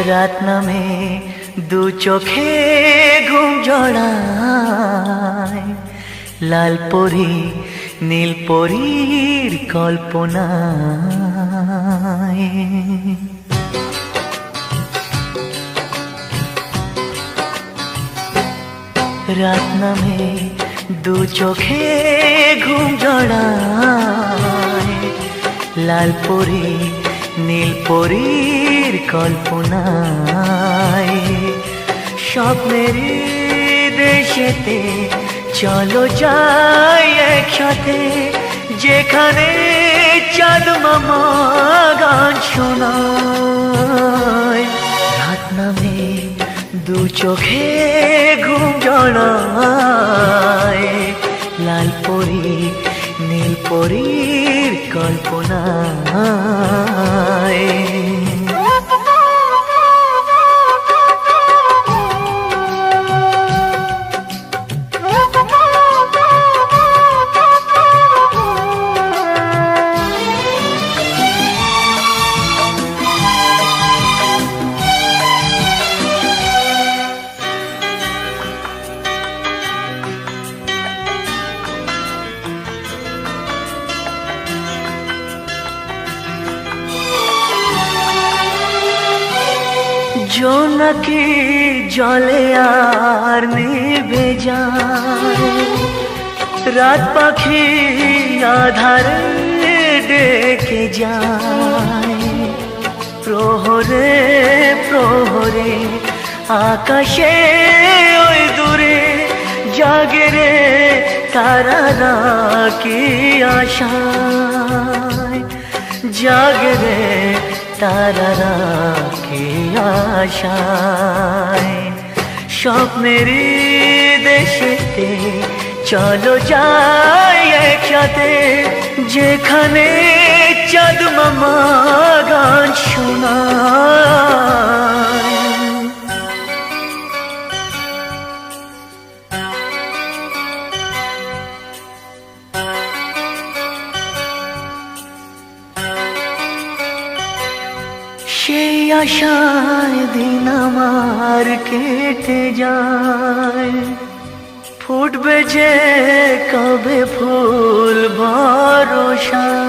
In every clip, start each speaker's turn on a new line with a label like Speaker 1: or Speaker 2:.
Speaker 1: রাত নামে দু চোখে ঘুম জড়ায়, লাল পরি নীল পরীর কল্পনায়। রাত নামে দু চোখে ঘুম জড়ায়, লাল পরি নীল পরীর কল্পনায়। স্বপ্নেরই দেশেতে চলো যাই একসাথে, যেখানে চাঁদ মামা গান শোনায়। রাত নামে দু চোখে ঘুম জড়ায়, লাল পরি নীল পরীর কল্পনায়। জোনাকি জলে আর নিভে যায়, রাত পাখি আধারে ডেকে যায়। প্রহরে প্রহরে আকাশে ওই দূরে জাগে রে তারারা কি আশায়, জাগে রে তারারা কি আশায়। স্বপ্নেরই দেশেতে চলো যাই একসাথে, যেখানে চাঁদ মামা গান শোনায়। সেই আশায় দিন আমার কেটে যায়, ফুটবে যে কবে ফুল ভরসায়।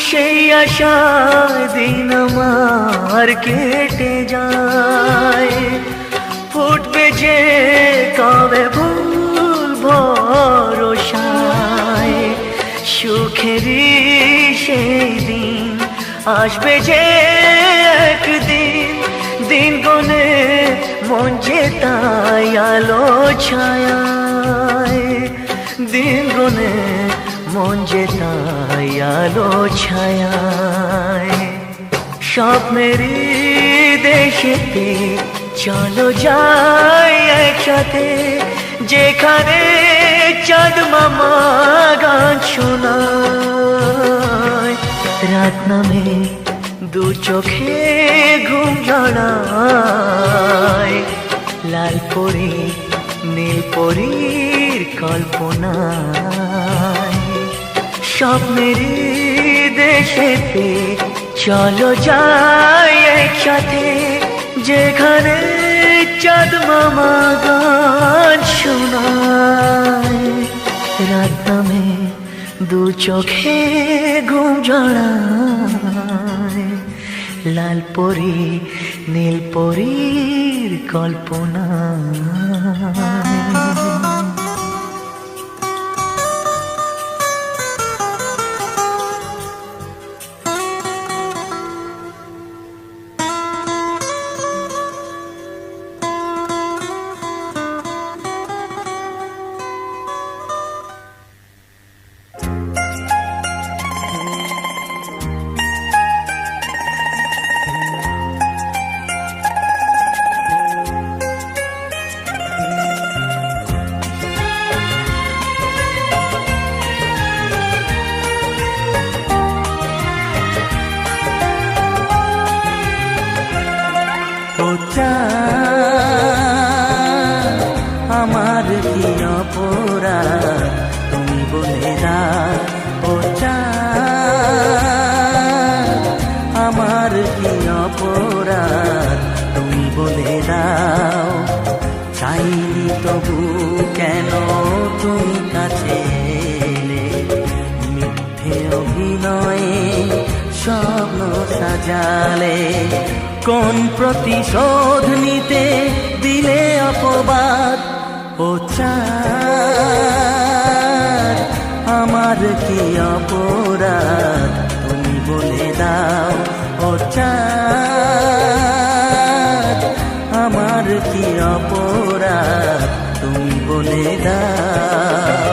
Speaker 1: সেই আশায় দিন আমার কেটে যায়, ফুটবে যে কবে ফুল ভরসায়। সুখেরই সেই দিন আসবে যে একদিন, দিন গনে মন যে তাই আলো ছায়ায়। দিন গনে মন যে তাই আলো ছায়ায়। স্বপ্নেরই দেশেতে চলো যাই একসাথে, যেখানে চাঁদ মামা গান শোনায়। রাত নামে দু চোখে ঘুম জড়ায়, লাল পরি নীল পরীর কল্পনায়। স্বপ্নেরই দেশেতে চলো যাই একসাথে, যেখানে চাঁদ মামা গান শোনায়। রাত নামে দু চোখে ঘুম জড়ায়, লাল পরি নীল পরীর কল্পনায়। অপরাধ তুমি বলে দাও ও চাঁদ, আমার কি অপরাধ তুমি বলে দাও। চাইনি তবু কেন তুমি কাছে এলে, মিথ্যে অভিনয়ে স্বপ্ন সাজালে। কোন প্রতিশোধ নিতে দিলে অপবাদ ও চাঁদ, আমার কি অপরাধ তুমি বলে দাও ও চাঁদ, আমার কি অপরাধ তুমি বলে দাও।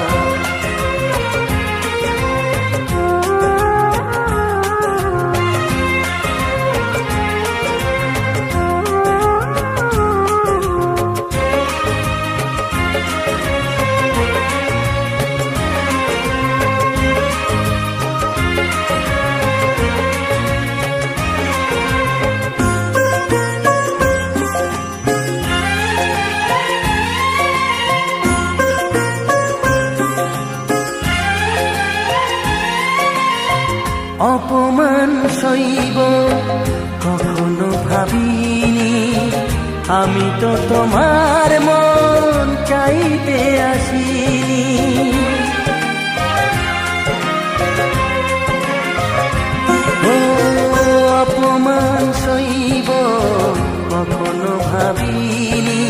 Speaker 1: অপমান সইব কখনো ভাবিনি, আমি তো তোমার মন চাইতে আসিনি। ও অপমান সইব কখনো ভাবিনি,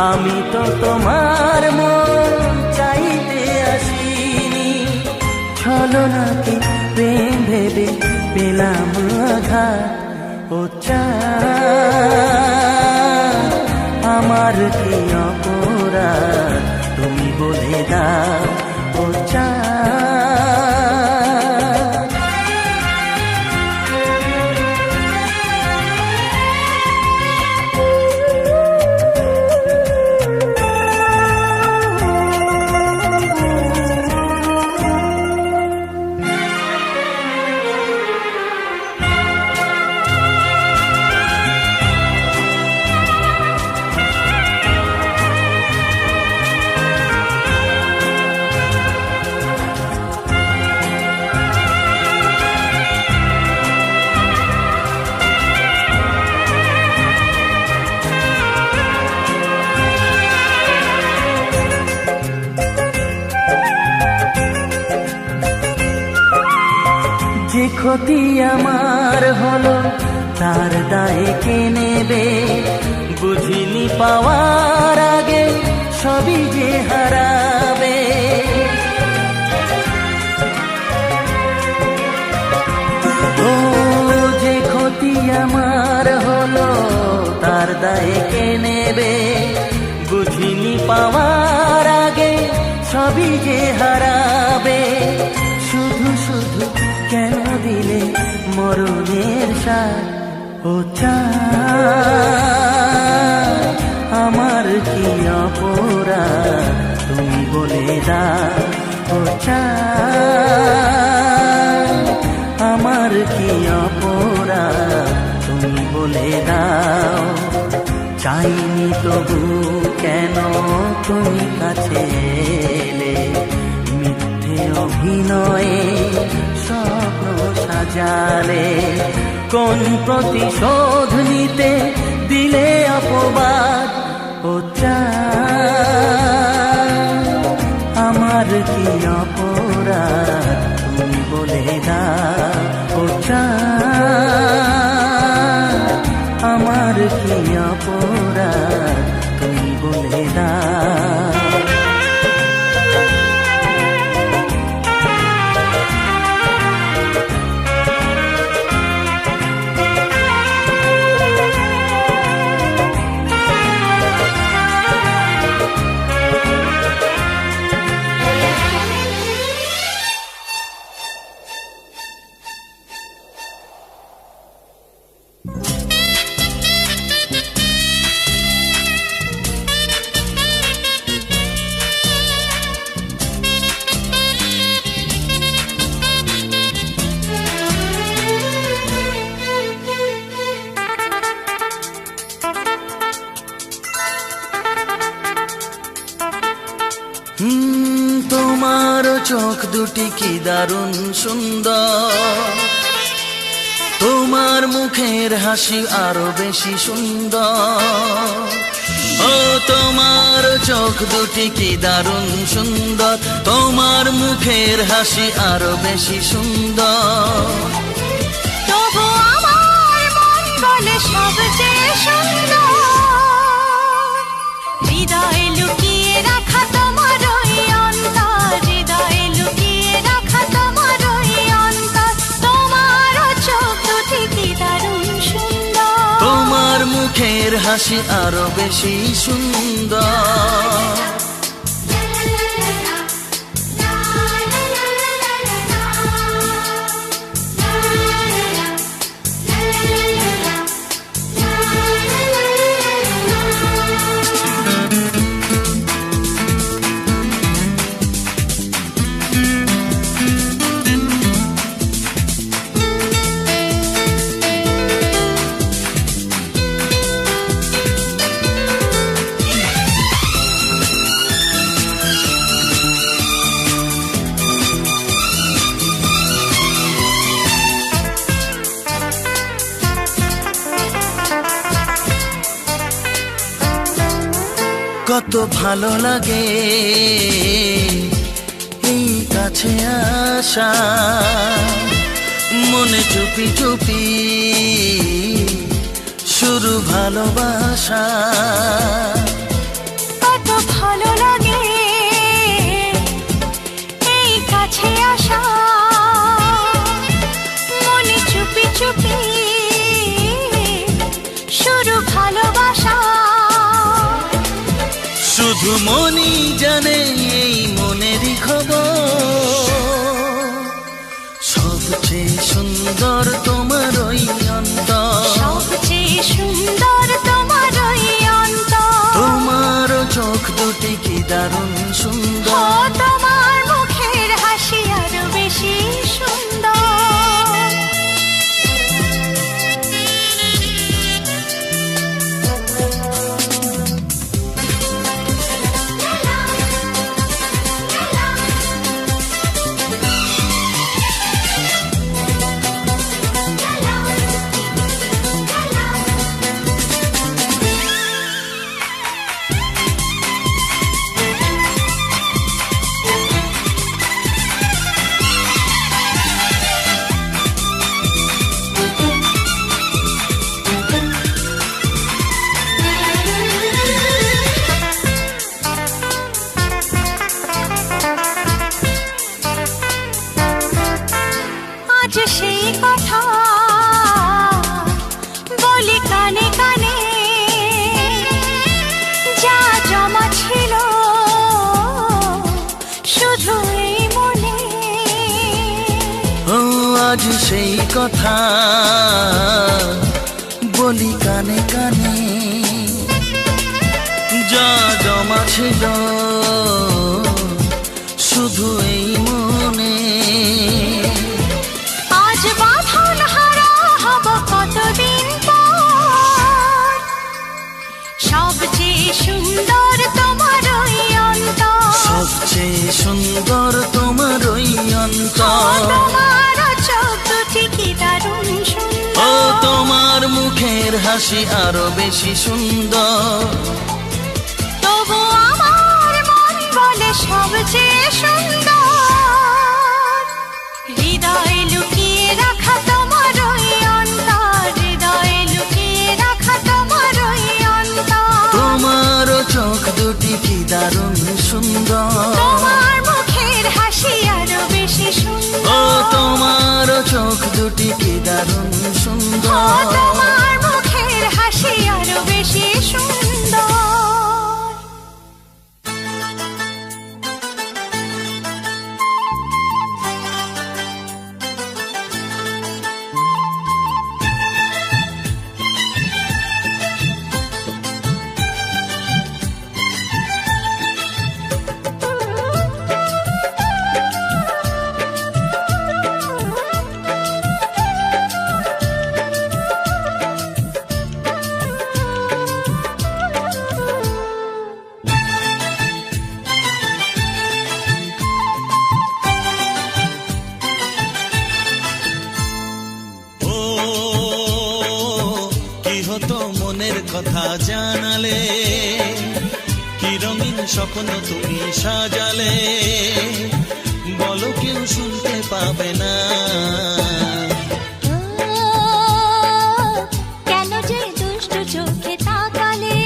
Speaker 1: আমি তো তোমার মন চাইতে আসিনি। ছলনাকে প্রেম ভেবে পেলাম আঘাত ও চাঁদ, আমার কি অপরাধ তুমি বলে দাও ও চাঁদ। যে ক্ষতি আমার হলো তার দায়ে কে নেবে, বুঝিনি পাওয়ার আগে সবই যে হারাবে। ও যে ক্ষতি আমার হলো তার দায়ে কে নেবে, বুঝিনি পাওয়ার আগে সবই যে হারাবে। শুধু শুধু কেন দিলে মরণের সাথ ও চাঁদ, আমার কি অপরাধ তুমি বলে দাও ও চাঁদ, আমার কি অপরাধ তুমি বলে দাও। চাইনি তবু কেন তুমি কাছে এলে, মিথ্যে অভিনয়ে স্বপ্ন সাজালে। কোন প্রতিশোধ নিতে দিলে অপবাদ ও চাঁদ, আমার কি অপরাধ তুমি বলে দাও ও চাঁদ, আমার কি অপরাধ তুমি বলে দাও। চোখ দুটি কি দারুণ সুন্দর, তোমার মুখের হাসি আরো বেশি সুন্দর। ও তোমার চোখ দুটি কি দারুণ সুন্দর, তোমার মুখের হাসি আরো বেশি সুন্দর।
Speaker 2: তবু আমার মন বলে সবচেয়ে সুন্দর, হৃদয়ে লুকিয়ে রাখা তোমার ওই অন্তর, হৃদয়ে লুকিয়ে রাখা তোমার ওই অন্তর। তোমার চোখ দুটি কি দারুণ সুন্দর,
Speaker 1: তোমার মুখের হাসি আরো বেশি সুন্দর। কত ভালো লাগে এই কাছে আসা, মনে চুপি চুপি শুরু ভালোবাসা।
Speaker 2: কত ভালো লাগে এই কাছে আসা, মনে চুপি চুপি শুরু ভালোবাসা।
Speaker 1: শুধু মনই জানে এই মনেরই খবর, সবচেয়ে সুন্দর তোমার ওই অন্তর,
Speaker 2: সবচেয়ে সুন্দর তোমার ওই অন্তর।
Speaker 1: তোমার চোখ দুটি কি দারুণ সুন্দর,
Speaker 2: তোমার মুখের হাসি আরো বেশি সুন্দর। আজ সেই কথা বলি কানে কানে, যা জমা ছিল শুধু এই মনে।
Speaker 1: ও আজ সেই কথা বলি কানে কানে, যা জমা ছিল শুধু এই মনে।
Speaker 2: আজ বাঁধন হারা হব কতদিন পর, সবচেয়ে সুন্দর তোমার ওই অন্তর,
Speaker 1: সবচেয়ে সুন্দর তোমার ওই অন্তর।
Speaker 2: তোমার চোখ দুটি কি দারুণ
Speaker 1: ও
Speaker 2: সুন্দর,
Speaker 1: তোমার মুখের হাসি আরো বেশি সুন্দর।
Speaker 2: তবু আমার মন বলে সবচেয়ে সুন্দর, হৃদয়ে লুকিয়ে রাখা তোমার ওই অন্তর, হৃদয়ে লুকিয়ে রাখা তোমার ওই অন্তর।
Speaker 1: তোমার চোখ দুটি কি দারুণ সুন্দর,
Speaker 2: তোমার মুখের হাসি আরো বেশি
Speaker 1: ও
Speaker 2: সুন্দর,
Speaker 1: তোমার চোখ দুটি কি দারুণ সুন্দর।
Speaker 2: তোমার মুখের হাসি আরো বেশি সুন্দর।
Speaker 1: হতো মনের কথা জানালে, কি রঙিন স্বপ্ন তুমি সাজালে, বলো কেউ শুনতে পাবে না।
Speaker 2: কেন যে দুষ্টু চোখে তাকালে,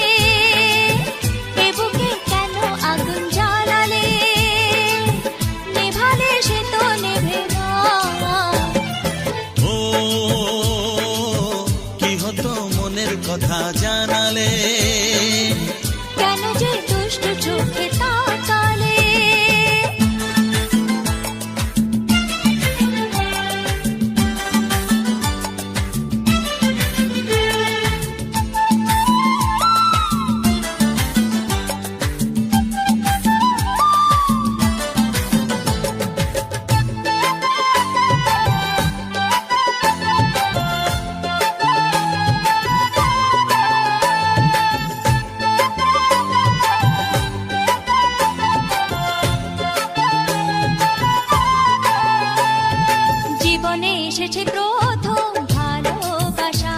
Speaker 2: এ বুকে কেন আগুন জ্বালালে, নেভালে সে তো নেভে না।
Speaker 1: ও কি হতো মনের কথা জানালে,
Speaker 2: কেন যে দুষ্টু চোখে তাকালে। জীবনে এসেছে প্রথম ভালোবাসা,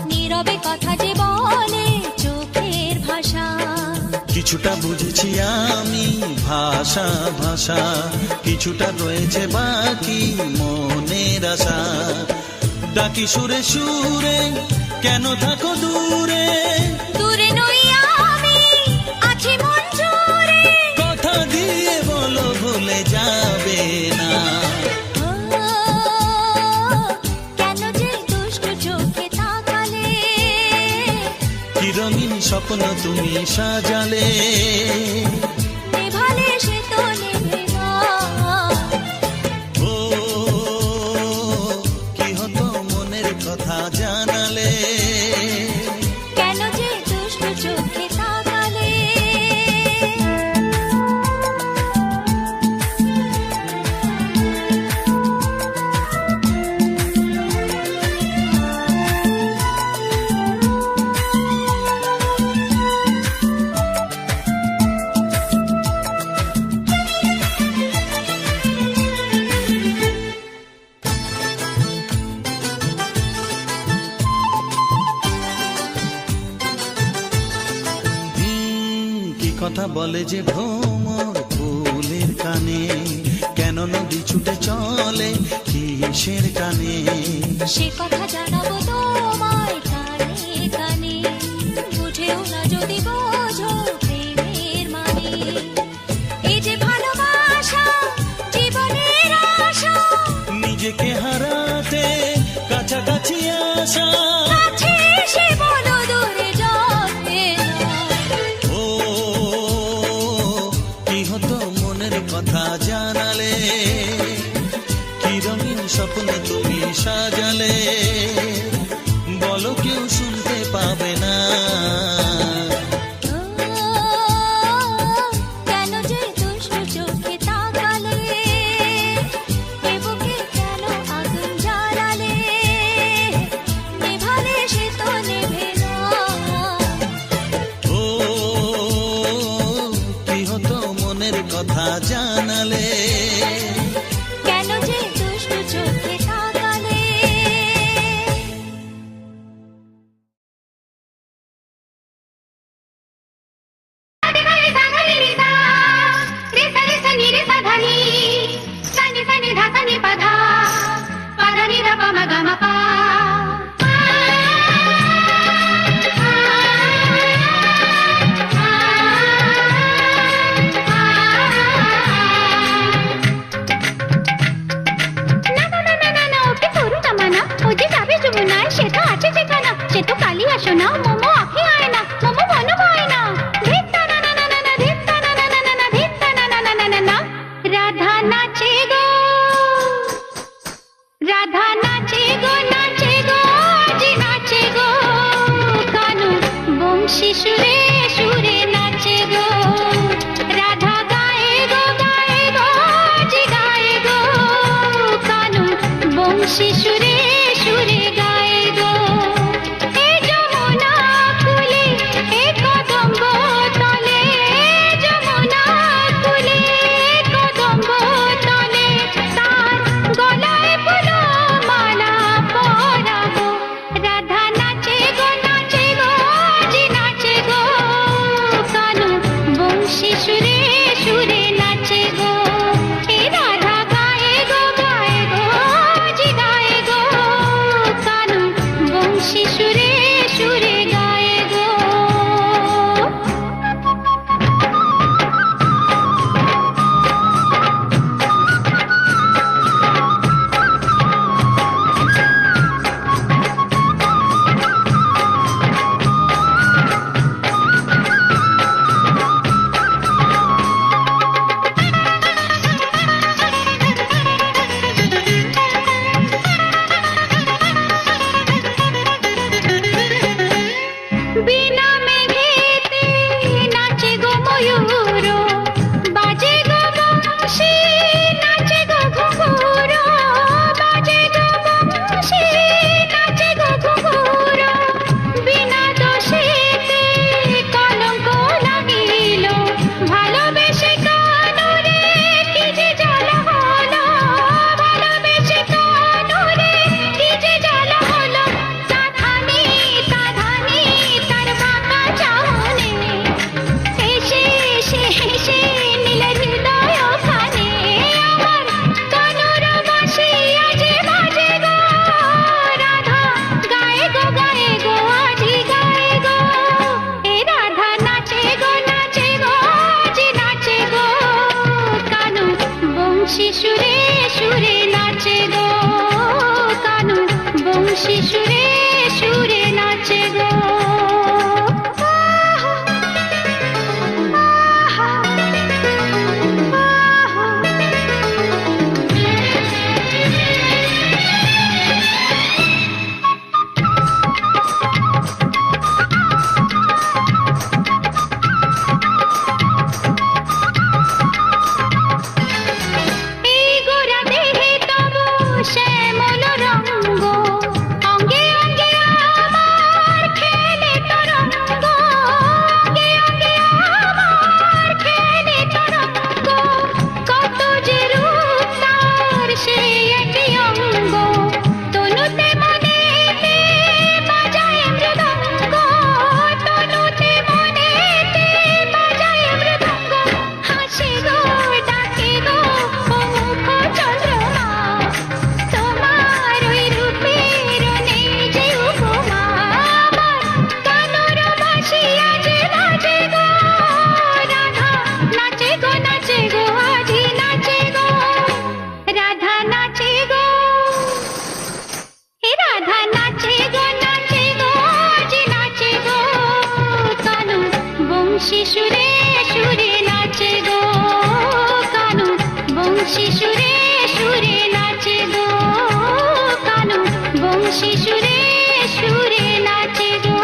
Speaker 2: নীরবে কথা যে বলে চোখের ভাষা।
Speaker 1: কিছুটা বুঝেছি আমি ভাষা ভাষা, কিছুটা রয়েছে বাকি মনের আশা। ডাকি সুরে সুরে কেন থাকো দূরে,
Speaker 2: দূরে নই আমি আছি মন জুড়ে।
Speaker 1: কথা দিয়ে বলো ভুলে যাবে না।
Speaker 2: কেন যে দুষ্টু চোখে তাকালে,
Speaker 1: কি রঙিন স্বপ্ন তুমি সাজালে,
Speaker 2: নেভালে সে তো নেভে না।
Speaker 1: ও কি হতো মনের কথা জানালে,
Speaker 2: কেন যে দুষ্টু চোখে তাকালে।
Speaker 1: কি কথা বলে যে ভ্রমর ফুলের কানে, কেন নদী ছুটে চলে কিসের কানে।
Speaker 2: সে কথা জানাবো তোমায় কানে কানে, বুঝেও না যদি বোঝো প্রেমের মানে। এই যে ভালোবাসা জীবনের আশা,
Speaker 1: নিজেকে হারাতে কাছাকাছি আসা।
Speaker 2: কাছে এসে বলো দূরে যাবে না।
Speaker 1: ও কি হতো মনের কথা জানালে, কি রঙিন স্বপ্ন তুমি সাজালে, বলো কেউ শুনতে পাবে না।
Speaker 2: কেন যে দুষ্টু চোখে তাকালে, এ বুকে কেন আগুন জ্বালালে, নেভালে সে তো নেভে না।
Speaker 1: ও কি হতো মনের কথা জানালে,
Speaker 2: কেন যে দুষ্টু চোখে তাকালে। সে তো কালি আসো না, মোমো আঁকি আয় না, মোমো মনে হয় না। ধিত্তা না না না না না, ধিত্তা না না না না না, ধিত্তা না না না না না না। রাধা নাচে গো, রাধা নাচে গো, নাচে গো, আজ নাচে গো। কানু বংশী সুরে সুরে নাচে গো। রাধা গায়ে গো, গায়ে গো, আজ গায়ে গো। কানু বংশী সুরে সুরে গায়ে গো। রাধা নাচে গো। বংশী সুরে সুরে নাচে গো কানু, বংশী সুরে সুরে নাচে গো কানু, বংশী সুরে সুরে নাচে গো।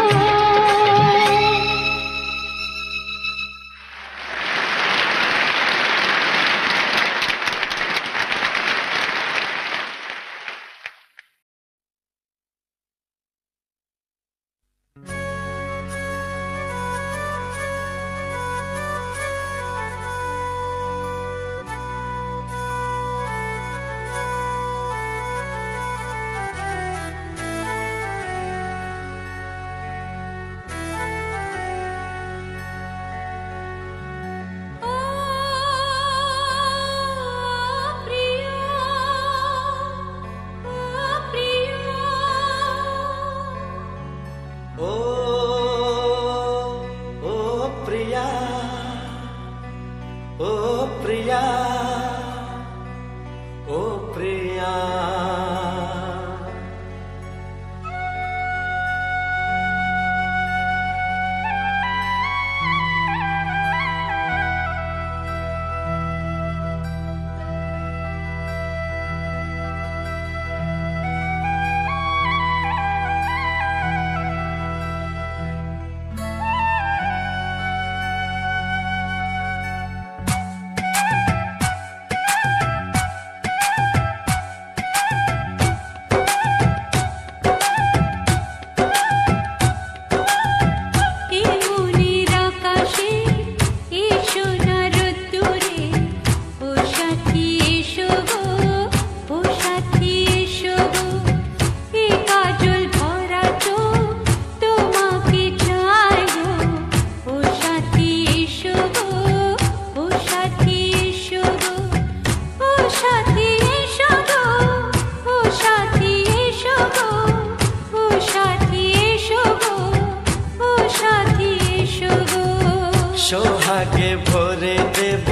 Speaker 3: সোহাগে ভরে দেব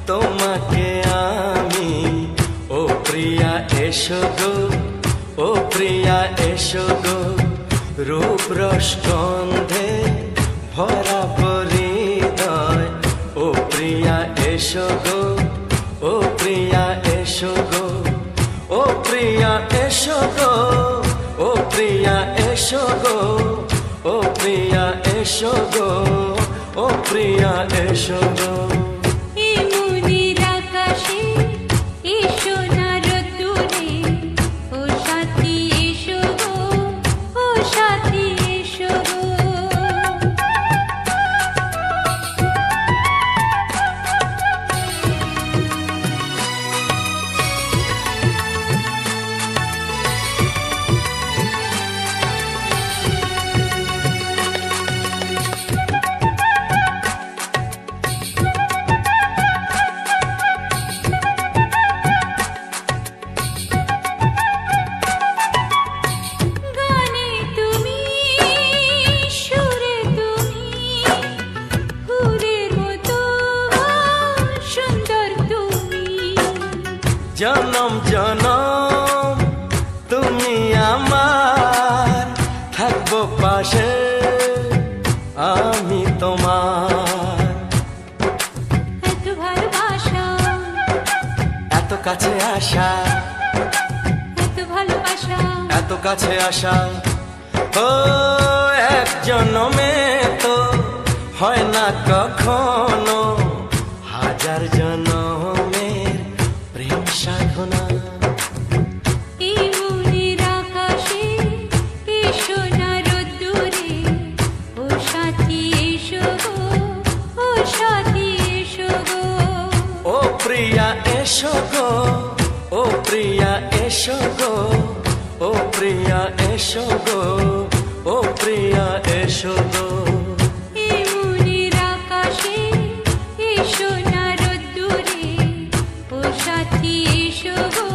Speaker 3: তোমাকে আমি, ও প্রিয়া এসো গো, ও প্রিয়া এসো গো, রূপ রস গন্ধে ভরা হৃদয়, ও প্রিয়া এসো গো, ও প্রিয়া এসো গো, ও প্রিয়া এসো গো, ও প্রিয়া এসো গো, ও প্রিয়া এসো গো, ও প্রিয়া এসো গো।
Speaker 2: মনির আকাশে এসো না রোদ্দুরে, ও সাথী এসো গো, ও সাথী এসো গো।
Speaker 3: জনম জনম তুমি আমার, থাকবো পাশে আমি তোমার।
Speaker 2: এত ভালোবাসা,
Speaker 3: এত কাছে আসা,
Speaker 2: এত ভালোবাসা,
Speaker 3: এত কাছে আসা, ও এক জনমে তো হয় না কখনো, হাজার জনমের প্রেম সাধনা।
Speaker 2: এই মনির আকাশে এসো না রোদ্দুরে, ও সাথী এসো গো, ও সাথী এসো গো।
Speaker 3: ও প্রিয়া এসো গো, ও প্রিয়া এসো গো, ও প্রিয়া এসো গো, ও প্রিয়া এসো গো।
Speaker 2: এই মনির আকাশে এসো না রোদ্দুরে, ও সাথী এসো গো,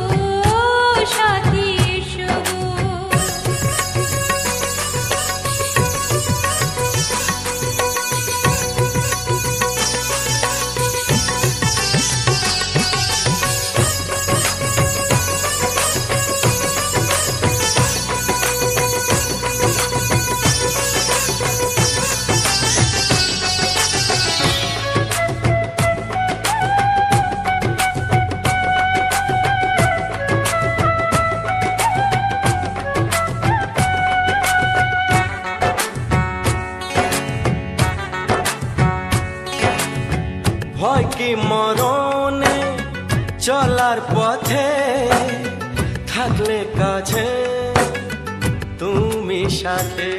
Speaker 2: ও সাথী এসো গো।
Speaker 3: কি মরণে চলার পথে থাকলে কাছে তুমি সাথে।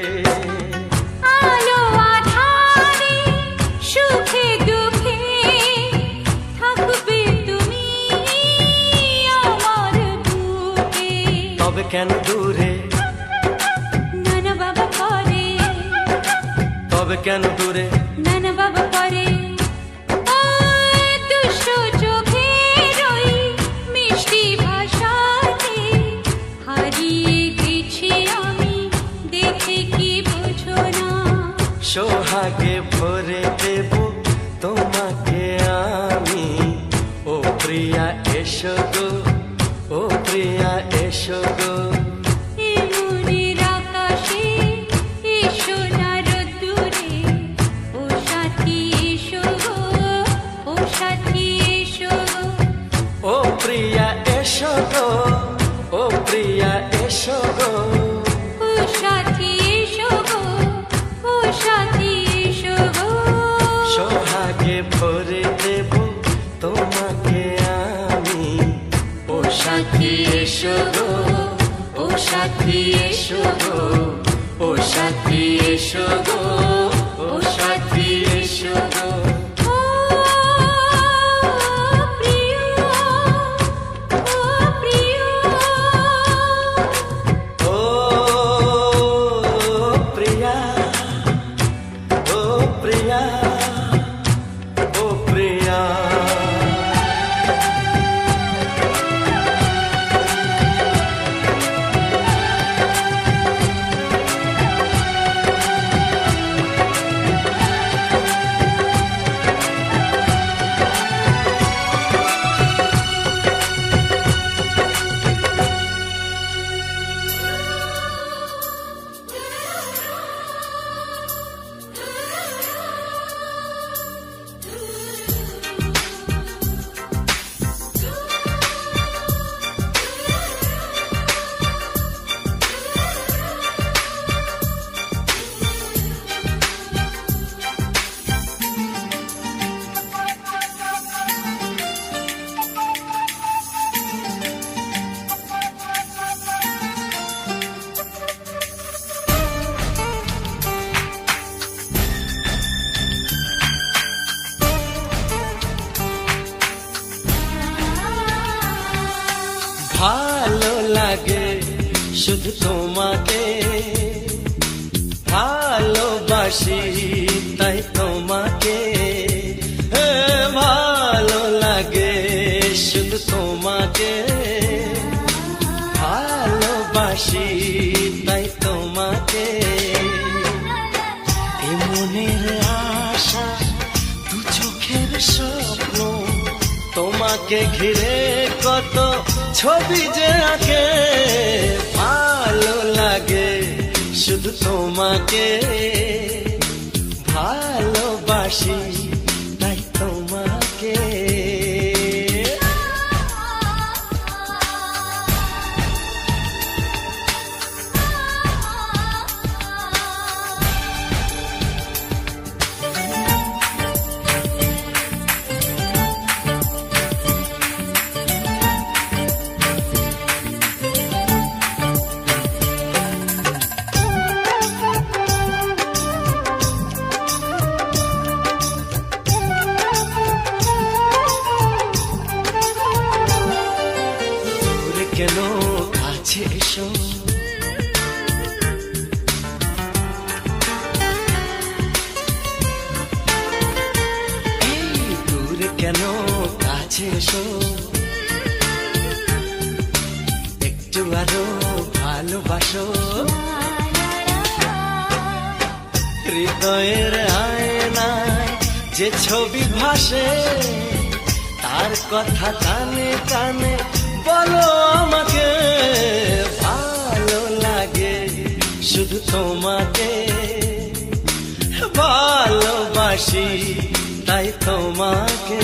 Speaker 2: আলো আঁধারে সুখে দুঃখে থাকবে তুমি আমার বুকে।
Speaker 3: তবে কেন দূরে,
Speaker 2: নানা বাবা করে,
Speaker 3: তবে কেন দূরে,
Speaker 2: নানা বাবা করে। দুষ্ট চোখের ওই মিষ্টি ভাষাতে হারিয়ে গেছি আমি, দেখে কি বোঝো না।
Speaker 3: সোহাগে ভরে দেব তোমাকে আমি, ও প্রিয়া এসো গো, ও প্রিয়া এসো গো।
Speaker 2: এ মনের আকাশে এসো না রোদ্দুরে, ও সাথী এসো গো, ও সাথী এসো গো।
Speaker 3: ও প্রিয়া এসো গো, ও প্রিয়া এসো গো।
Speaker 2: ও সাথী এসো গো, ও সাথী এসো গো।
Speaker 3: সোহাগে ভরে দেব তোমাকে আমি, ও সাথী এসো গো, ও সাথী এসো গো, ও সাথী এসো গো, ও সাথী এসো গো।
Speaker 2: ও প্রিয়, ও প্রিয়,
Speaker 3: ও প্রিয়া, ও প্রিয়া, ও প্রিয়া। ভালো লাগে শুধু তোমাকে, ভালোবাসি তাই তোমাকে। ভালো লাগে শুধু তোমাকে, ভালোবাসি তাই তোমাকে। এ মনের আশা দু চোখের স্বপ্ন, তোমাকে ঘিরে কত ছবি যে আঁকে। ভালো লাগে শুধু তোমাকে, ভালোবাসি তাই তোমাকে। দূরে কেন কাছে এসো, এই দূরে কেন কাছে এসো। একটু আরো ভালোবাসো, হৃদয়ের আয়নায় যে ছবি ভাসে, তার কথা কানে কানে বলো আমাকে। ভালো লাগে শুধু তোমাকে, ভালোবাসি তাই তোমাকে।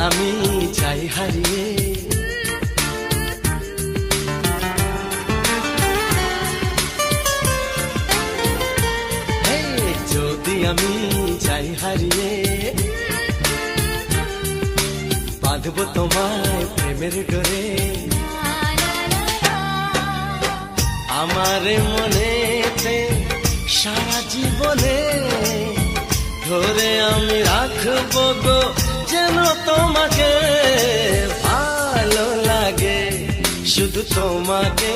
Speaker 3: আমি যাই হারিয়ে, যদি আমি যাই হারিয়ে, বাঁধবো তোমায় প্রেমের ডোরে। আমার মনেতে সারা জীবনে ধরে আমি রাখবো গো যেন তোমাকে। ভালো লাগে শুধু তোমাকে,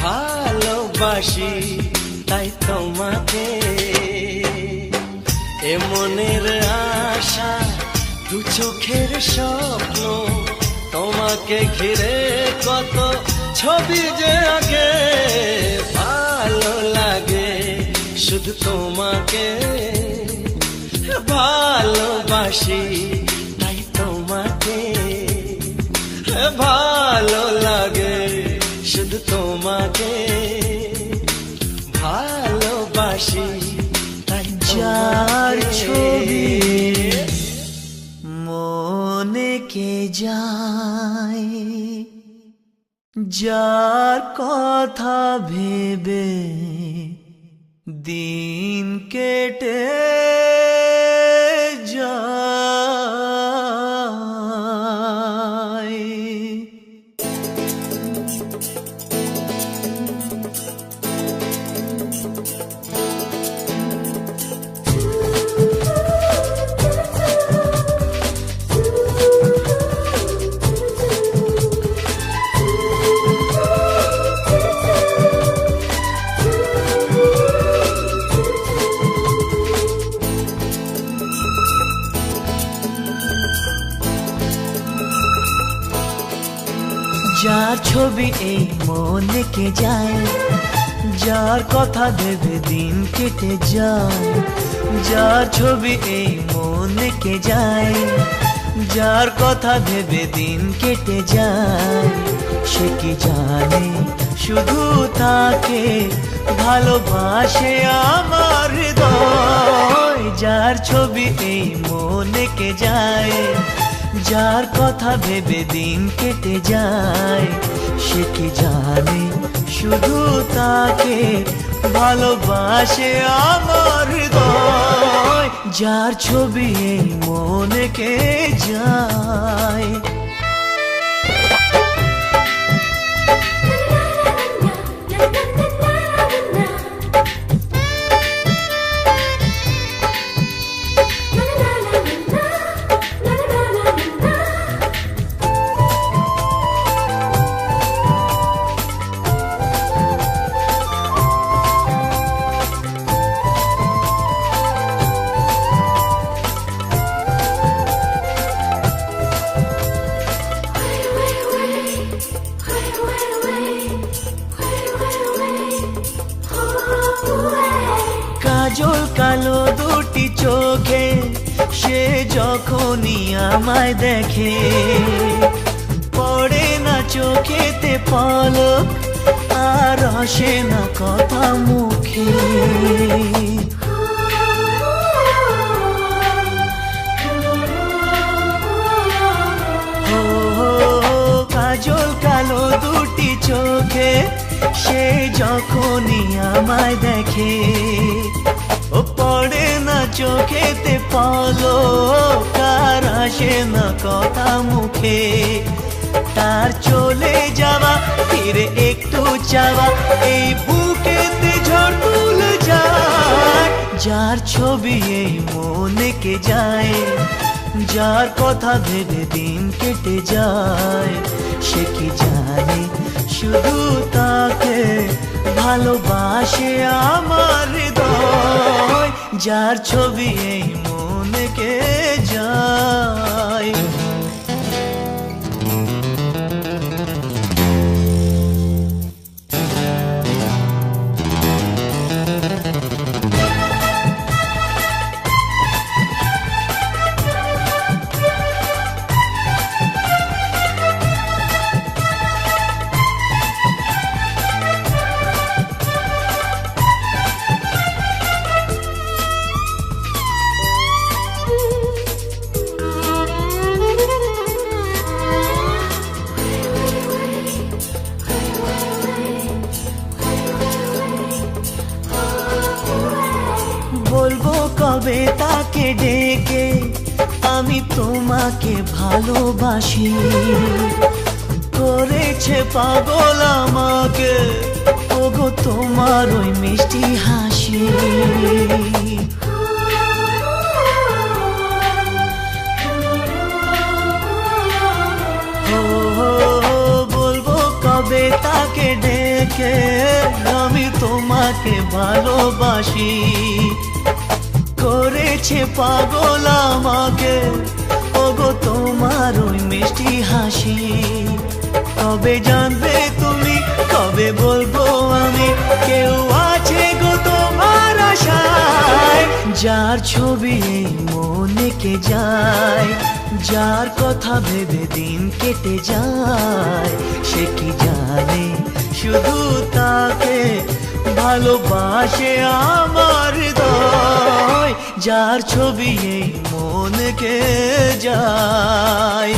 Speaker 3: ভালোবাসি তাই তোমাকে। এ মনের আশা দু চোখের স্বপ্ন, তোমাকে ঘিরে কত ছবি যে আগে। ভালো লাগে শুধু তোমাকে, ভালোবাসি তাই তোমাকে। ভালো লাগে শুধু তোমাকে, ভালোবাসি তাই
Speaker 1: যার
Speaker 3: তোমাকে।
Speaker 1: ছবি মনে কে যায়, যার কথা ভেবে দিন কেটে যায়। যার ছবি এই মনে কে যায়, যার কথা ভেবে দিন কেটে যায়। যার ছবি এই মনে কে যায়, যার কথা ভেবে দিন কেটে যায়। সে কি জানে শুধু তাকে ভালোবাসে আমার হৃদয়। যার ছবি এই মনে কে যায়, যার কথা ভেবে দিন কেটে যায়। সে কি জানে শুধু তাকে ভালোবাসে আমার হৃদয়। যার ছবি এই মনে কে যায়। কাজল কালো দুটি চোখে সে যখনই আমায় দেখে, পড়ে না চোখেতে পলক আর আসে না কথা মুখে। কাজল কালো দুটি চোখে সে যখনই আমায় দেখে, ও পড়ে না চোখেতে পলক আর আসে না কথা মুখে। তার চলে যাওয়া ফিরে একটু চাওয়া এই বুকেতে ঝড় তুলে যায়। যার ছবি এই মনে কে যায়, যার কথা ভেবে দিন কেটে যায়। সে কি জানে শুধু তাকে ভালোবাসে আমার হৃদয়। যার ছবি এই মনে কে যায়।
Speaker 4: বলবো কবে তাকে ডেকে আমি তোমাকে ভালোবাসি। করেছে পাগল আমাকে ওগো তোমার ওই মিষ্টি হাসি। বলবো কবে তাকে ডেকে আমি তোমাকে ভালোবাসি। করেছে পাগল আমাকে ওগো তোমার ওই মিষ্টি হাসি। কবে জানবে তুমি, কবে বলবো আমি, কেউ আছে গো তোমার আশায়। যার ছবি এই মনে কে যায়, যার কথা ভেবে দিন কেটে যায়, সে কি জানে শুধু তাকে ভালোবাসে আমার হৃদয়। যার ছবি এই মনকে যায়।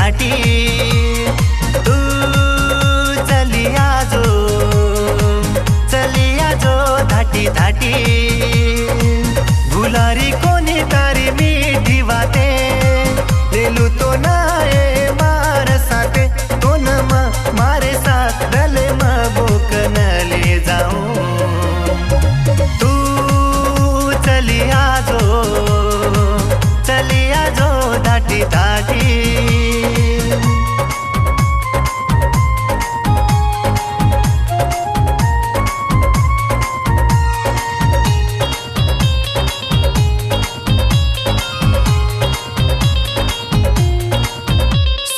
Speaker 4: धाटी तू चलिया जो धाटी धाटी भुलारी कोनी तारी मीठी बातें ले लू तो ना ए मार साथे तो न मारे साथ डले मबोक न ले जाऊं तू चलिया जो धाटी धाटी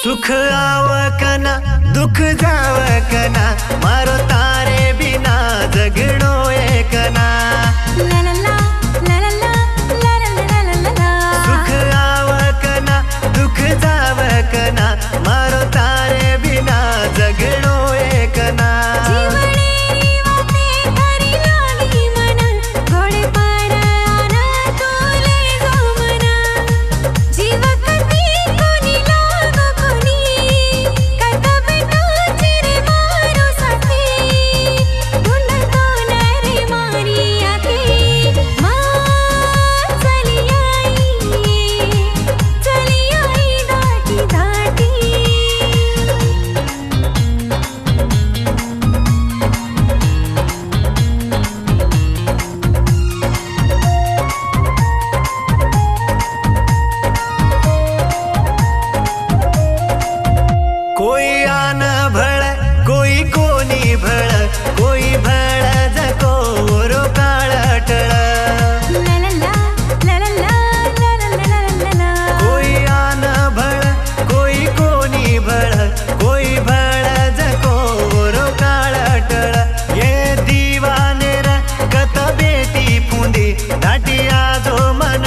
Speaker 4: सुख आवकना दुख जावकना मारो तारे बिना जगणो एकना
Speaker 2: ला ला ला ला ला ला ला ला ला ला ला
Speaker 4: सुख आवकना दुख जावकना मारो तारे बिना जगणो एकना
Speaker 2: जीवनेरी वाते खरी लागी मना घोडे पार आना तोले जोमना जीवकती कोणी लागो कोणी कथा बेटो चिरे मारो साथे ढूंढतो नरे मारी आके मां चली आई धाटी धाटी
Speaker 4: कोई आन भळ कोई कोणी भळ कोई भळ जको रो काळ टळ
Speaker 2: ला ला ला ला ला ला ला ला ला ला ला
Speaker 4: कोई आन भळ कोई कोणी भळ कोई भळ जको रो काळ टळ ये दीवाने र कत बेटी फुंदी धाटिया जो मन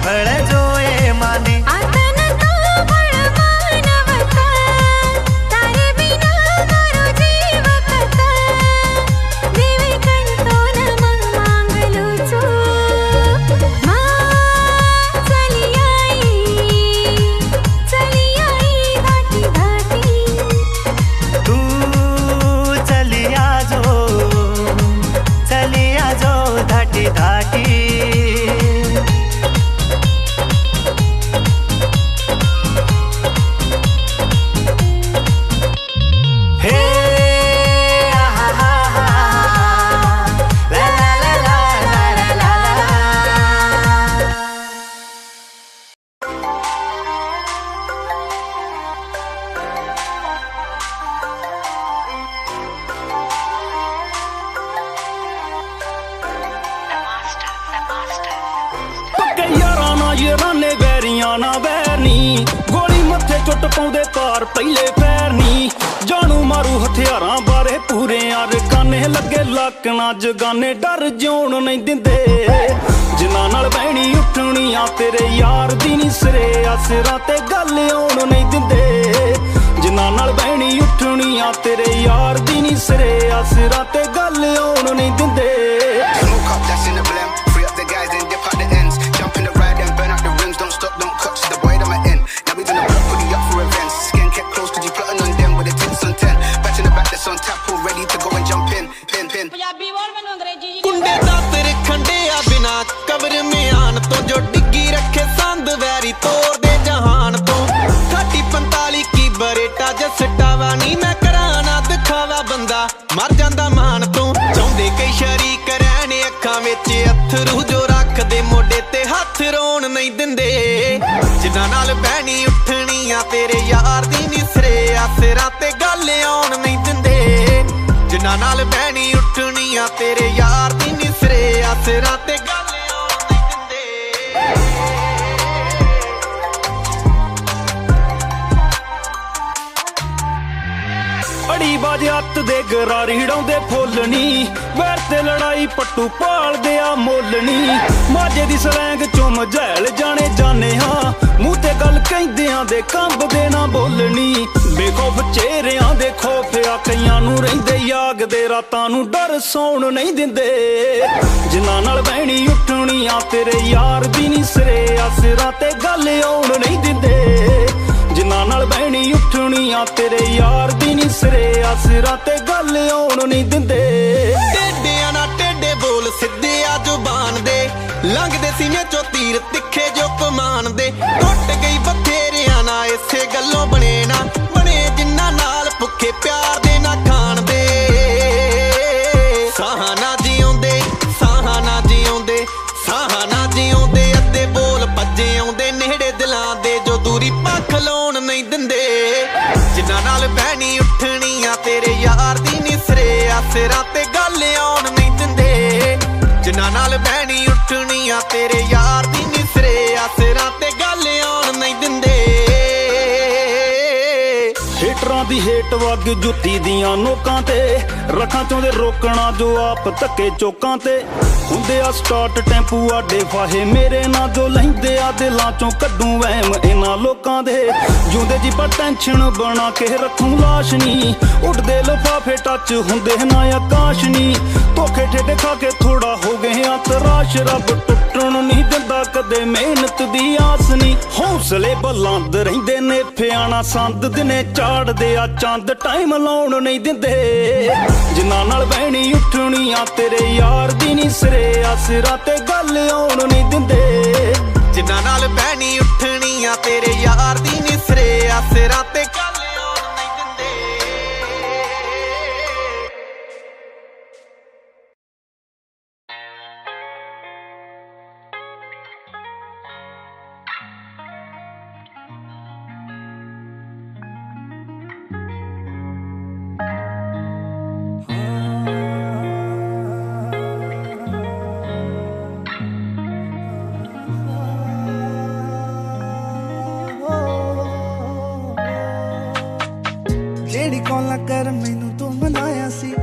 Speaker 4: भळ जो ए माने
Speaker 2: आतन तो बळ मानवता तारे बिना मारो जीव कथा देवी कंतो न मांगलो चो मां चली आई धाटी धाटी
Speaker 4: तू चलिया जो धाटी धाटी हे आहा हा हा ला ला ला ला ला ला ला
Speaker 5: ਪੱਕੇ ਯਾਰਾਂ ਨਾ ਯਾਰਾਨੇ ਵੈਰੀਆਂ ਨਾ ਵੈਰਨੀ ਗੋਲੀ ਮੱਥੇ ਚੁੱਟ ਪਾਉਂਦੇ ਪਾਰ ਪਹਿਲੇ ਪੈਰ ਨੀ ਜਾਣੂ ਮਾਰੂ ਹਥਿਆਰਾਂ ਬਾਰੇ ਪੂਰੇ ਰਕਾਨੇ ਲੱਗੇ ਲੱਕਣਾ ਜਗਾਨੇ ਡਰ ਜਿਉਣ ਨਹੀਂ ਦਿੰਦੇ ਜਿਨ੍ਹਾਂ ਨਾਲ ਬਹਿਣੀ ਉੱਠਣੀਆਂ ਤੇਰੇ ਯਾਰ ਦੀ ਨੀ ਸਿਰੇ ਆਸਰਾਂ ਤੇ ਗੱਲ ਆਉਣ ਨਹੀਂ ਦਿੰਦੇ ਜਿਨ੍ਹਾਂ ਨਾਲ ਬਹਿਣੀ ਉੱਠਣੀਆਂ ਤੇਰੇ ਯਾਰ ਦੀ ਨੀ ਸਿਰੇ ਆਸਰਾਂ ਤੇ ਗੱਲ ਆਉਣ ਨਹੀਂ ਦਿੰਦੇ
Speaker 6: Smoke up, that's in the blem. Free up the guys, then dip out the ends. Jump in the ride, then burn out the rims. Don't stop, don't cut, so the boy that my end. Now we gonna block, put it up for events. Skin kept close, cause you plotting on them with the tits on 10. Back in the back, that's on tap, all ready to go and jump in. Pin.
Speaker 7: Punjabi ਬੋਲ ਮੈਨੂੰ ਅੰਗਰੇਜ਼ੀ ਜੀ
Speaker 8: ਕੁੰਡੇ ਦਾ ਤੇਰੇ ਖੰਡਿਆ ਬਿਨਾ ਕਬਰ ਮਿਆਨ ਤੋਂ ਜੋ ਡਿੱਗੀ ਰੱਖੇ ਸੰਦ ਵੈਰੀ ਤੋੜ ਦੇ ਜਹਾਨ ਤੋਂ 30-45 ਕੀ ਬਰੇਟਾ ਜਸਟਾਵਾ ਨੀ ਮੈਂ ਕਰਾਂ ਨਾ ਦਿਖਾਵਾ ਬੰਦਾ ਮਰ ਜਾਂਦਾ ਮਾਨ ਤੋਂ ਚਾਹੁੰਦੇ ਕਈ ਸ਼ਰੀਕ ਰਹਿਣ ਅੱਖਾਂ ਵਿੱਚ ਅਥਰੂ ਜੋ ਰੱਖਦੇ ਮੋਢੇ ਤੇ ਹੱਥ ਰੋਣ ਨਹੀਂ ਦਿੰਦੇ ਜਿਨ੍ਹਾਂ ਨਾਲ ਬਹਿਣੀ ਉੱਠਣੀਆਂ ਤੇਰੇ ਯਾਰ ਦੀ ਨੀ ਸਿਰੇ ਆਸਰਾਂ ਤੇ ਗੱਲ ਆਉਣ ਨਹੀਂ ਦਿੰਦੇ ਜਿਨ੍ਹਾਂ ਨਾਲ ਬਹਿਣੀ ਉੱਠਣੀਆਂ ਤੇਰੇ ਯਾਰ ਦੀ ਨੀ ਸਿਰੇ ਆਸਰਾਂ ਤੇ ਗੱਲ ਆਉਣ ਨਹੀਂ ਦਿੰਦੇ
Speaker 5: ਅੜੀ ਬਾਜ ਹੱਥ ਦੇ ਗਰਾਰੀ ਹਿੜਾਉਂਦੇ ਫੁੱਲਣੀ ਵੈਰ ਤੇ ਲੜਾਈ ਪੱਟੂ ਪਾਲਦੇ ਆ ਮੋਲਣੀ ਮਾਝੇ ਦੀ ਸਲੈਂਗ ਚੋਂ ਮਝੈਲ ਜਾਣੇ ਹਾਂ ਮੂੰਹ ਤੇ ਗੱਲ ਕਹਿੰਦਿਆਂ ਦੇ ਕੰਬਦੇ ਨਾ ਬੋਲਣੀ ਬੇਖੌਫ ਚਿਹਰਿਆਂ ਦੇ ਖੌਫ ਆ ਕਈਆਂ ਨੂੰ ਰਹਿੰਦੇ ਯਾਗ ਦੇ ਰਾਤਾਂ ਨੂੰ ਡਰ ਸੌਣ ਨਹੀਂ ਦਿੰਦੇ ਜਿਨ੍ਹਾਂ ਨਾਲ ਬਹਿਣੀ ਉੱਠਣੀਆਂ ਤੇਰੇ ਯਾਰ ਦੀ ਨੀ ਸਿਰੇ ਆਸਰਾਂ ਤੇ ਗੱਲ ਆਉਣ ਨਹੀਂ ਦਿੰਦੇ ਜਿਨ੍ਹਾਂ ਨਾਲ ਬਹਿਣੀ ਉੱਠਣੀਆਂ ਤੇਰੇ ਯਾਰ ਦੀ ਨੀ ਸਿਰੇ ਆ ਸਿਰਾਂ ਤੇ ਗੱਲ ਆਉਣ ਨਹੀਂ ਦਿੰਦੇ
Speaker 8: ਟੇਡਿਆਂ ਨਾਲ ਟੇਡੇ ਬੋਲ ਸਿੱਧੇ ਆ ਜ਼ੁਬਾਨ ਦੇ ਲੰਘਦੇ ਸੀਨੇ ਚੋਂ ਤੀਰ ਤਿੱਖੇ ਜੋ ਕਮਾਨ ਦੇ ਟੁੱਟ ਗਈ ਬਥੇਰਿਆਂ ਨਾਲ ਇਸੇ ਗੱਲੋਂ ਬਣੇ ਜਿੰਨਾਂ ਨਾਲ ਭੁੱਖੇ ਪਿਆਰ ਦੇ ਨਾ ਖਾਣ ਦੇ ਸਾਹਾਂ ਨਾ ਜਿਉਂਦੇ ਅੱਧੇ ਬੋਲ ਭੱਜੇ ਆਉਂਦੇ ਨੇੜੇ ਦਿਲਾਂ ਦੇ ਜੋ ਦੂਰੀ ਪੱਖ ਲਾਉਣ ਨਹੀਂ ਦਿੰਦੇ ਜਿਨ੍ਹਾਂ ਨਾਲ ਬਹਿਣੀ ਉੱਠਣੀਆਂ ਤੇਰੇ ਯਾਰ ਦੀ ਨੀ ਸਿਰੇ ਆ ਸਿਰਾਂ ਤੇ ਗੱਲ ਆਉਣ ਨਹੀਂ ਦਿੰਦੇ ਜਿਨ੍ਹਾਂ ਨਾਲ ਬਹਿਣੀ ਉੱਠਣੀਆਂ ਤੇਰੇ ਯਾਰ ਦੀ ਨੀ ਸਿਰੇ ਆ ਸਿਰਾਂ ਤੇ ਗੱਲ ਆਉਣ ਨਹੀਂ ਦਿੰਦੇ
Speaker 5: ਹੇਟਰਾਂ ਦੀ ਹੇਟ ਵਗ ਜੁੱਤੀ ਦੀਆਂ ਨੋਕਾਂ ਤੇ ਰੱਖਾਂ ਚਾਹੁੰਦੇ ਰੋਕਣਾ ਜੋ ਆਪ ਧੱਕੇ ਚੋਕਾਂ ਤੇ ਹੁੰਦੇ ਆ ਸਟਾਰਟ ਟੈਂਪੂ ਆਡੇ ਫਾਹੇ ਮੇਰੇ ਨਾਲ ਜੋ ਲੈਂਦੇ ਆ ਦਿਲਾਂ ਚੋਂ ਕੱਢੂ ਵਹਿਮ ਇਹਨਾਂ ਲੋਕਾਂ ਦੇ ਜਿਉਂਦੇ ਜੀ ਪਰ ਟੈਨਸ਼ਨ ਬਣਾ ਕੇ ਰੱਖੂ ਲਾਸ਼ ਨੀ ਉੱਡਦੇ ਲਿਫਾਫੇ ਟੱਚ ਹੁੰਦੇ ਨਾ ਆਕਾਸ਼ ਨੀ ਧੋਖੇ ਠੇਡੇ ਖਾ ਕੇ ਥੋੜਾ ਹੋ ਗਏ ਆ ਤਰਾਸ਼ ਰੱਬ ਟੁੱਟਣ ਨਹੀਂ ਦਿੰਦਾ ਕਦੇ ਮਿਹਨਤ ਦੀ ਆਸ ਨੀ ਹੌਸਲੇ ਬੁਲੰਦ ਰਹਿੰਦੇ ਨੇ ਫਿਆਣਾ ਸੰਦ ਦਿਨੇ ਝਾੜਦੇ ਆ ਚੰਦ ਟਾਈਮ ਲਾਉਣ ਨਹੀਂ ਦਿੰਦੇ ਜਿਨ੍ਹਾਂ ਨਾਲ ਬਹਿਣੀ ਉੱਠਣੀਆਂ ਤੇਰੇ ਯਾਰ ਦੀ ਨੀ ਸਿਰੇ ਆ ਸਿਰਾਂ ਤੇ ਗੱਲ ਆਉਣ ਨਹੀਂ ਦਿੰਦੇ
Speaker 8: ਜਿਨ੍ਹਾਂ ਨਾਲ ਬਹਿਣੀ ਉੱਠਣੀਆਂ ਤੇਰੇ ਯਾਰ ਦੀ ਨੀ ਸਿਰੇ ਆ ਸਿਰਾਂ ਤੇ ਗੱਲ ਆਉਣ ਨਹੀਂ ਦਿੰਦੇ
Speaker 9: ਜਿਹੜੀ ਕੌਲਾਂ ਕਰ ਮੈਨੂੰ ਤੂੰ ਮਨਾਇਆ ਸੀ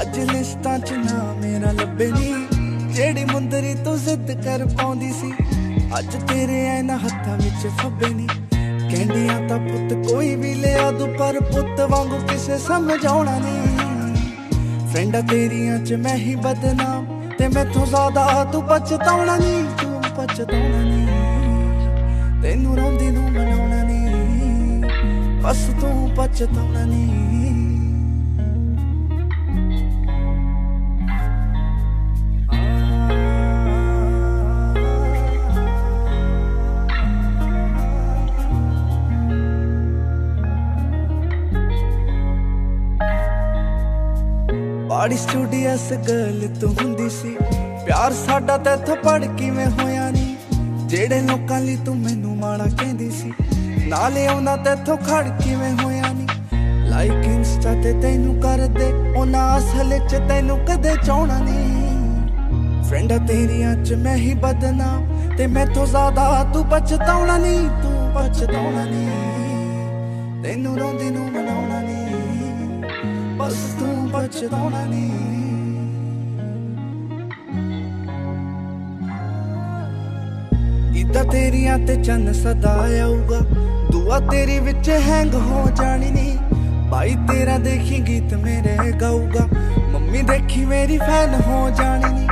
Speaker 9: ਅੱਜ ਲਿਸਟਾਂ 'ਚ ਨਾ ਮੇਰਾ ਲੱਭੇ ਨੀ ਜਿਹੜੀ ਮੁੰਦਰੀ ਤੂੰ ਜ਼ਿੱਦ ਕਰ ਪਾਉਂਦੀ ਸੀ ਅੱਜ ਤੇਰੇ ਐਨਾ ਹੱਥਾਂ ਵਿੱਚ ਫੱਬੇ ਨੀ ਕਹਿੰਦੀਆਂ ਤਾਂ ਪੁੱਤ ਕੋਈ ਵੀ ਲਿਆ ਦੂ ਪਰ ਪੁੱਤ ਵਾਂਗੂ ਕਿਸੇ ਸਮਝਾਉਣਾ ਨੀ ਫਰੈਂਡਾਂ ਤੇਰੀਆਂ 'ਚ ਮੈਂ ਹੀ ਬਦਨਾਮ ਤੇ ਮੈਥੋਂ ਜ਼ਿਆਦਾ ਤੂੰ ਪਛਤਾਉਣਾ ਨੀ ਤੈਨੂੰ ਰੋਂਦੀ ਨੂੰ ਮਨਾਉਣਾ ਨੀ ਬਸ ਤੂੰ ਪਛਤਾਉਣਾ ਨੀ ਬਾੜੀ ਸਟੂਡੀਅਸ ਗਰਲ ਤੂੰ ਹੁੰਦੀ ਸੀ ਪਿਆਰ ਸਾਡਾ ਤੈਥੋਂ ਪੜ ਕਿਵੇਂ ਹੋਇਆ ਨੀ ਜਿਹੜੇ ਲੋਕਾਂ ਲਈ ਤੂੰ ਮੈਨੂੰ ਮਾੜਾ ਕਹਿੰਦੀ ਸੀ ਨਾਲੇ ਆਉਂਦਾ ਤੈਥੋਂ ਖੜ ਕਿਵੇਂ ਹੋਇਆ ਨੀ ਲਾਈਕ ਇੰਸਟਾ ਤੇ ਤੈਨੂੰ ਕਰਦੇ ਉਹਨਾਂ ਅਸਲ 'ਚ ਤੈਨੂੰ ਕਦੇ ਚਾਹਣਾ ਨੀ ਫਰੈਂਡਾਂ ਤੇਰੀਆਂ 'ਚ ਮੈਂ ਹੀ ਬਦਨਾਮ ਤੇ ਮੈਥੋਂ ਜ਼ਿਆਦਾ ਤੂੰ ਪਛਤਾਉਣਾ ਨੀ ਤੈਨੂੰ ਰੋਂਦੀ ਨੂੰ ਮਨਾਉਣਾ ਨੀ ਬਸ ਤੂੰ ਪਛਤਾਉਣਾ ਨੀ ਇੱਦਾਂ ਤੇਰੀਆਂ ਤੇ ਚੰਨ ਸਦਾ ਆਊਗਾ ਦੁਆ ਤੇਰੀ ਵਿੱਚ ਹੈਂਗ ਹੋ ਜਾਣੀ ਨੀ ਭਾਈ ਤੇਰਾ ਦੇਖੀ ਗੀਤ ਮੇਰੇ ਗਾਊਗਾ ਮੰਮੀ ਦੇਖੀ ਮੇਰੀ ਫੈਨ ਹੋ ਜਾਣੀ ਨੀ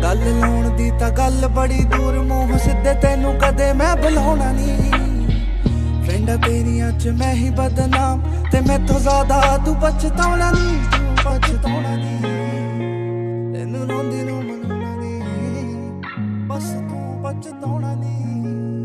Speaker 9: ਗੱਲ ਲਾਉਣ ਦੀ ਤਾਂ ਗੱਲ ਬੜੀ ਦੂਰ ਮੂੰਹ ਸਿੱਧੇ ਤੈਨੂੰ ਕਦੇ ਮੈਂ ਬੁਲਾਉਣਾ ਨੀ ਫਰੈਂਡਾਂ ਤੇਰੀਆਂ 'ਚ ਮੈਂ ਹੀ ਬਦਨਾਮ ਤੇ ਮੈਥੋਂ ਜ਼ਿਆਦਾ ਤੂੰ ਪਛਤਾਉਣਾ ਨੀ ਤੈਨੂੰ ਰੋਂਦੀ ਨੂੰ ਮਨਾਉਣਾ ਨੀ ਬਸ ਤੂੰ ਪਛਤਾਉਣਾ ਨੀ